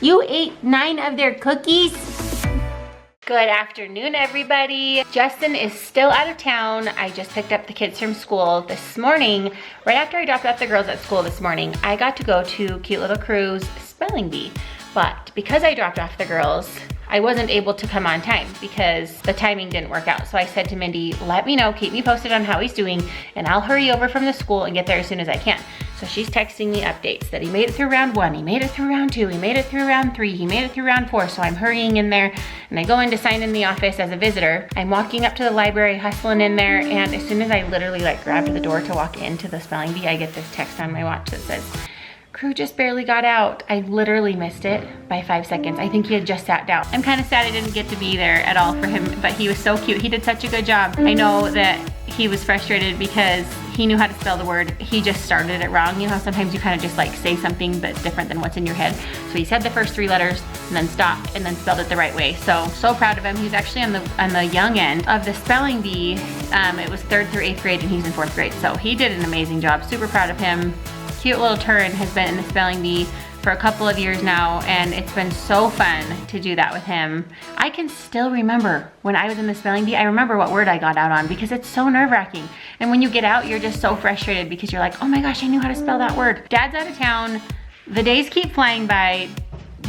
You ate 9 of their cookies? Good afternoon, everybody. Justin is still out of town. I just picked up the kids from school this morning. Right after I dropped off the girls at school this morning, I got to go to Cute Little Crew's spelling bee. But because I dropped off the girls, I wasn't able to come on time because the timing didn't work out. So I said to Mindy, let me know, keep me posted on how he's doing, and I'll hurry over from the school and get there as soon as I can. So she's texting me updates that he made it through round 1, he made it through round 2, he made it through round 3, he made it through round 4. So I'm hurrying in there and I go in to sign in the office as a visitor. I'm walking up to the library, hustling in there, and as soon as I literally grabbed the door to walk into the spelling bee, I get this text on my watch that says, Crew just barely got out. I literally missed it by 5 seconds. I think he had just sat down. I'm kind of sad I didn't get to be there at all for him, but he was so cute. He did such a good job. I know that he was frustrated because he knew how to spell the word. He just started it wrong. You know how sometimes you kind of just say something that's different than what's in your head. So he said the first 3 letters and then stopped and then spelled it the right way. So proud of him. He's actually on the young end of the spelling bee. It was 3rd through 8th grade and he's in 4th grade. So he did an amazing job. Super proud of him. Cute little Turin has been in the spelling bee for a couple of years now, and it's been so fun to do that with him. I can still remember when I was in the spelling bee, I remember what word I got out on because it's so nerve-wracking. And when you get out, you're just so frustrated because you're like, oh my gosh, I knew how to spell that word. Dad's out of town. The days keep flying by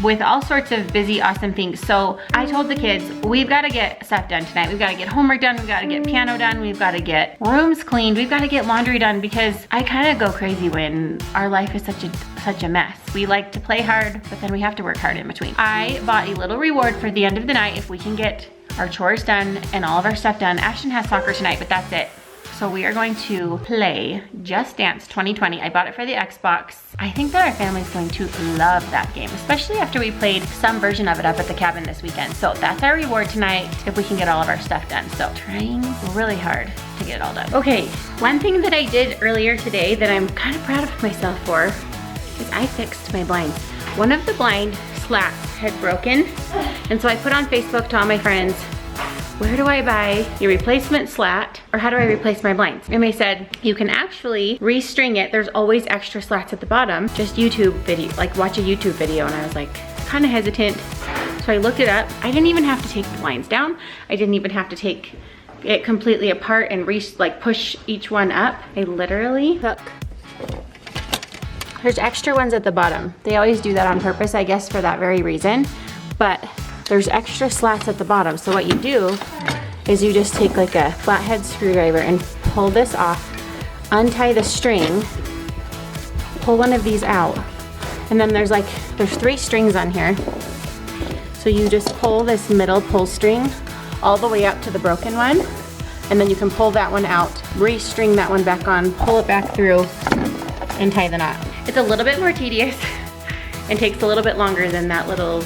with all sorts of busy, awesome things. So I told the kids, we've got to get stuff done tonight. We've got to get homework done. We've got to get piano done. We've got to get rooms cleaned. We've got to get laundry done because I kind of go crazy when our life is such a mess. We like to play hard, but then we have to work hard in between. I bought a little reward for the end of the night if we can get our chores done and all of our stuff done. Ashton has soccer tonight, but that's it. So we are going to play Just Dance 2020. I bought it for the Xbox. I think that our family's going to love that game, especially after we played some version of it up at the cabin this weekend. So that's our reward tonight if we can get all of our stuff done. So trying really hard to get it all done. Okay, one thing that I did earlier today that I'm kind of proud of myself for is I fixed my blinds. One of the blind slats had broken, and so I put on Facebook to all my friends, where do I buy a replacement slat, or how do I replace my blinds? And they said, you can actually restring it. There's always extra slats at the bottom. Just YouTube video, watch a YouTube video. And I was kind of hesitant. So I looked it up. I didn't even have to take the blinds down. I didn't even have to take it completely apart and push each one up. I literally took, there's extra ones at the bottom. They always do that on purpose, I guess, for that very reason. But there's extra slats at the bottom. So what you do is you just take a flathead screwdriver and pull this off, untie the string, pull one of these out, and then there's 3 strings on here. So you just pull this middle pull string all the way up to the broken one, and then you can pull that one out, restring that one back on, pull it back through, and tie the knot. It's a little bit more tedious and takes a little bit longer than that little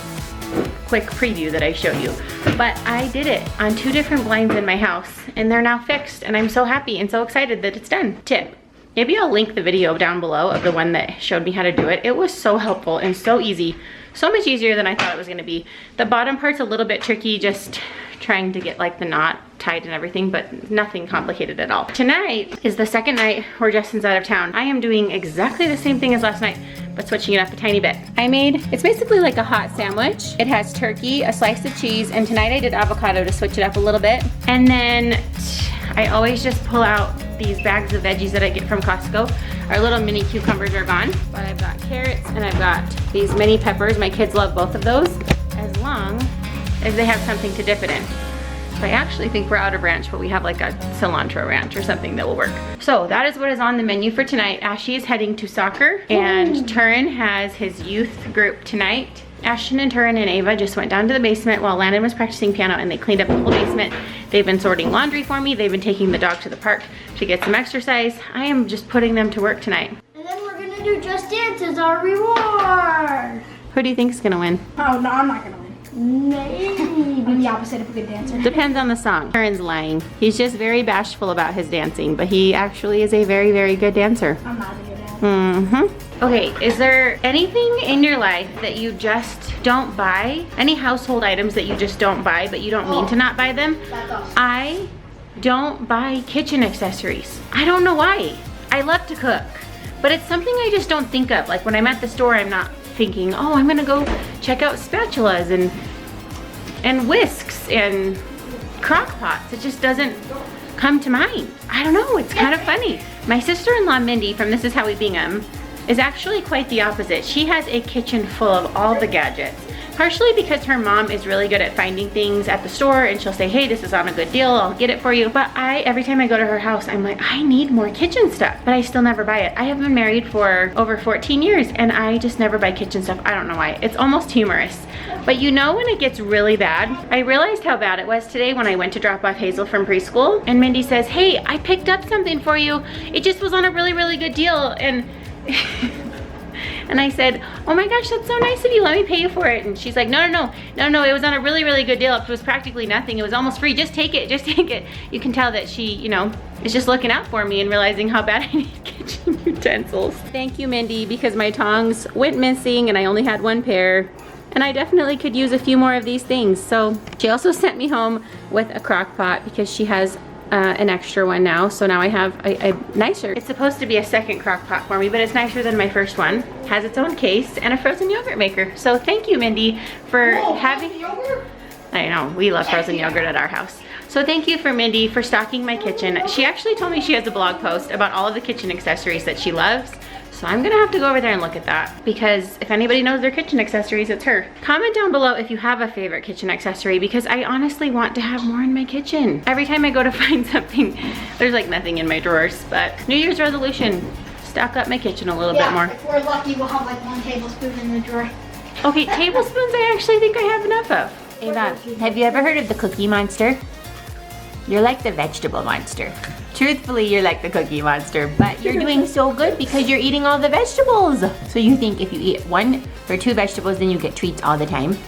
quick preview that I showed you. But I did it on 2 different blinds in my house and they're now fixed, and I'm so happy and so excited that it's done. Tip, maybe I'll link the video down below of the one that showed me how to do it. It was so helpful and so easy. So much easier than I thought it was gonna be. The bottom part's a little bit tricky, just trying to get the knot tied and everything, but nothing complicated at all. Tonight is the second night where Justin's out of town. I am doing exactly the same thing as last night, but switching it up a tiny bit. It's basically like a hot sandwich. It has turkey, a slice of cheese, and tonight I did avocado to switch it up a little bit. And then I always just pull out these bags of veggies that I get from Costco. Our little mini cucumbers are gone, but I've got carrots and I've got these mini peppers. My kids love both of those, as long as they have something to dip it in. So I actually think we're out of ranch, but we have a cilantro ranch or something that will work. So that is what is on the menu for tonight. Ashley is heading to soccer, and Turin has his youth group tonight. Ashton and Turin and Ava just went down to the basement while Landon was practicing piano, and they cleaned up the whole basement. They've been sorting laundry for me. They've been taking the dog to the park to get some exercise. I am just putting them to work tonight. And then we're gonna do Just Dance as our reward. Who do you think is gonna win? Oh, no, I'm not gonna win. Maybe. I'm the opposite of a good dancer. Depends on the song. Turin's lying. He's just very bashful about his dancing, but he actually is a very, very good dancer. I'm not a good dancer. Okay, is there anything in your life that you just don't buy? Any household items that you just don't buy, but you don't mean to not buy them? That's awesome. I don't buy kitchen accessories. I don't know why. I love to cook, but it's something I just don't think of. When I'm at the store, I'm not thinking, oh, I'm gonna go check out spatulas and whisks and crock pots. It just doesn't come to mind. I don't know, it's kind of funny. My sister-in-law Mindy from This Is How We Bingham is actually quite the opposite. She has a kitchen full of all the gadgets. Partially because her mom is really good at finding things at the store and she'll say, hey, this is on a good deal, I'll get it for you. But every time I go to her house, I'm like, I need more kitchen stuff, but I still never buy it. I have been married for over 14 years and I just never buy kitchen stuff. I don't know why. It's almost humorous. But you know when it gets really bad? I realized how bad it was today when I went to drop off Hazel from preschool and Mindy says, hey, I picked up something for you. It just was on a really, really good deal. And and I said, oh my gosh, that's so nice of you. Let me pay you for it. And she's like, no, it was on a really, really good deal. It was practically nothing. It was almost free. Just take it, just take it. You can tell that she, you know, is just looking out for me and realizing how bad I need kitchen utensils. Thank you, Mindy, because my tongs went missing and I only had one pair. And I definitely could use a few more of these things. So she also sent me home with a crock pot because she has an extra one now. So now I have a nicer, it's supposed to be a second crock pot for me, but it's nicer than my first one. Has its own case and a frozen yogurt maker. So thank you, Mindy, for having, I know, we love frozen yogurt at our house. So thank you for Mindy for stocking my kitchen. She actually told me she has a blog post about all of the kitchen accessories that she loves. So I'm gonna have to go over there and look at that because if anybody knows their kitchen accessories, it's her. Comment down below if you have a favorite kitchen accessory because I honestly want to have more in my kitchen. Every time I go to find something, there's like nothing in my drawers, but New Year's resolution, stock up my kitchen a little bit more. If we're lucky, we'll have like 1 tablespoon in the drawer. Okay, tablespoons I actually think I have enough of. Ava, have you ever heard of the Cookie Monster? You're like the vegetable monster. Truthfully, you're like the Cookie Monster, but you're doing so good because you're eating all the vegetables. So you think if you eat 1 or 2 vegetables, then you get treats all the time?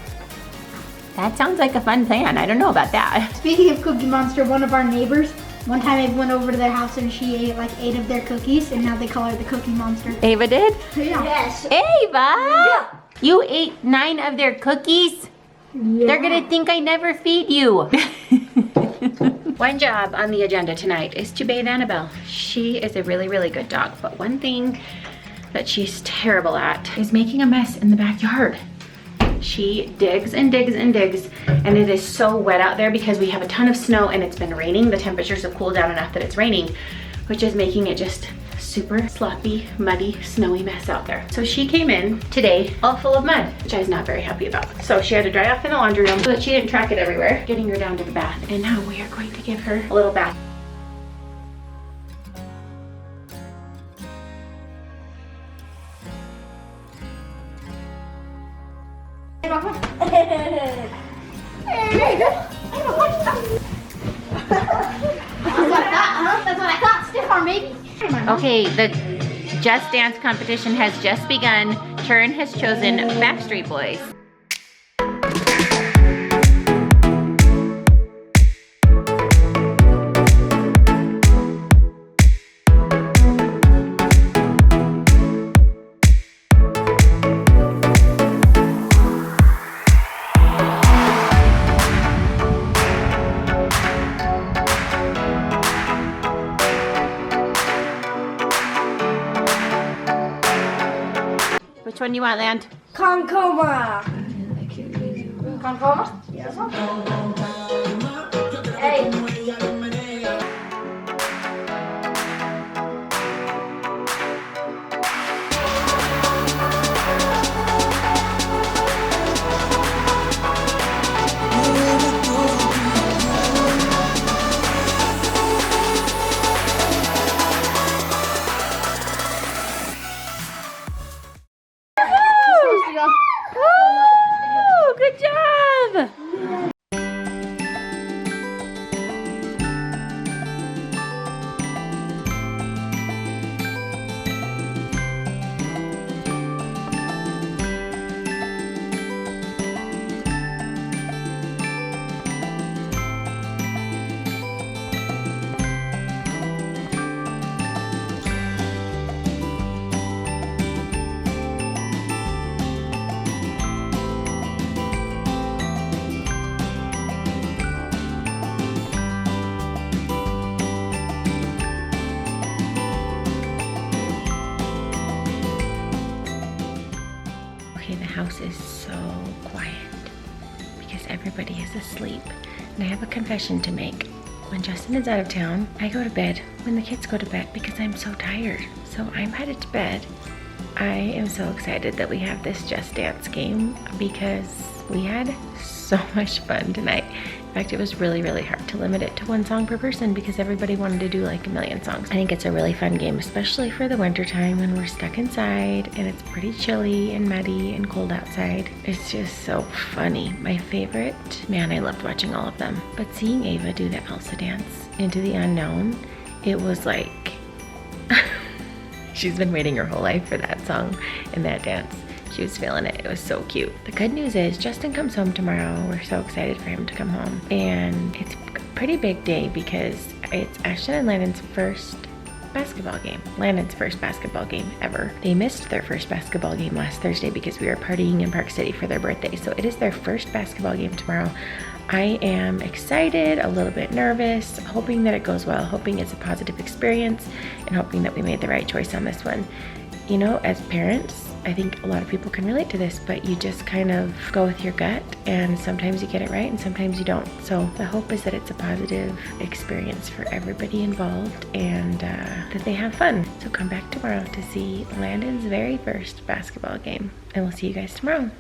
That sounds like a fun plan. I don't know about that. Speaking of Cookie Monster, one of our neighbors, one time I went over to their house and she ate like 8 of their cookies and now they call her the Cookie Monster. Ava did? Yeah. Yes. Ava! Yeah. You ate 9 of their cookies? Yeah. They're gonna think I never feed you. One job on the agenda tonight is to bathe Annabelle. She is a really, really good dog, but one thing that she's terrible at is making a mess in the backyard. She digs and digs and digs, and it is so wet out there because we have a ton of snow and it's been raining. The temperatures have cooled down enough that it's raining, which is making it just super sloppy, muddy, snowy mess out there. So she came in today all full of mud, which I was not very happy about. So she had to dry off in the laundry room so that she didn't track it everywhere, getting her down to the bath. And now we are going to give her a little bath. That's what I thought. Stiff arm, maybe. Okay, the Just Dance competition has just begun. Turin has chosen Backstreet Boys. Which one do you want, Land? Concoma. Concoma? Yes. Hey. Woo! Good job! quiet because everybody is asleep. And I have a confession to make. When Justin is out of town, I go to bed when the kids go to bed because I'm so tired. So I'm headed to bed. I am so excited that we have this Just Dance game because we had so much fun tonight. In fact, it was really, really hard to limit it to one song per person because everybody wanted to do like a million songs. I think it's a really fun game, especially for the winter time when we're stuck inside and it's pretty chilly and muddy and cold outside. It's just so funny. My favorite, man, I loved watching all of them. But seeing Ava do the Elsa dance into the unknown, it was like, she's been waiting her whole life for that song and that dance. She was feeling it. It was so cute. The good news is Justin comes home tomorrow. We're so excited for him to come home. And it's a pretty big day because it's Ashton and Landon's first basketball game. Landon's first basketball game ever. They missed their first basketball game last Thursday because we were partying in Park City for their birthday. So it is their first basketball game tomorrow. I am excited, a little bit nervous, hoping that it goes well, hoping it's a positive experience, and hoping that we made the right choice on this one. You know, as parents, I think a lot of people can relate to this, but you just kind of go with your gut, and sometimes you get it right and sometimes you don't. So the hope is that it's a positive experience for everybody involved and that they have fun. So come back tomorrow to see Landon's very first basketball game, and we'll see you guys tomorrow.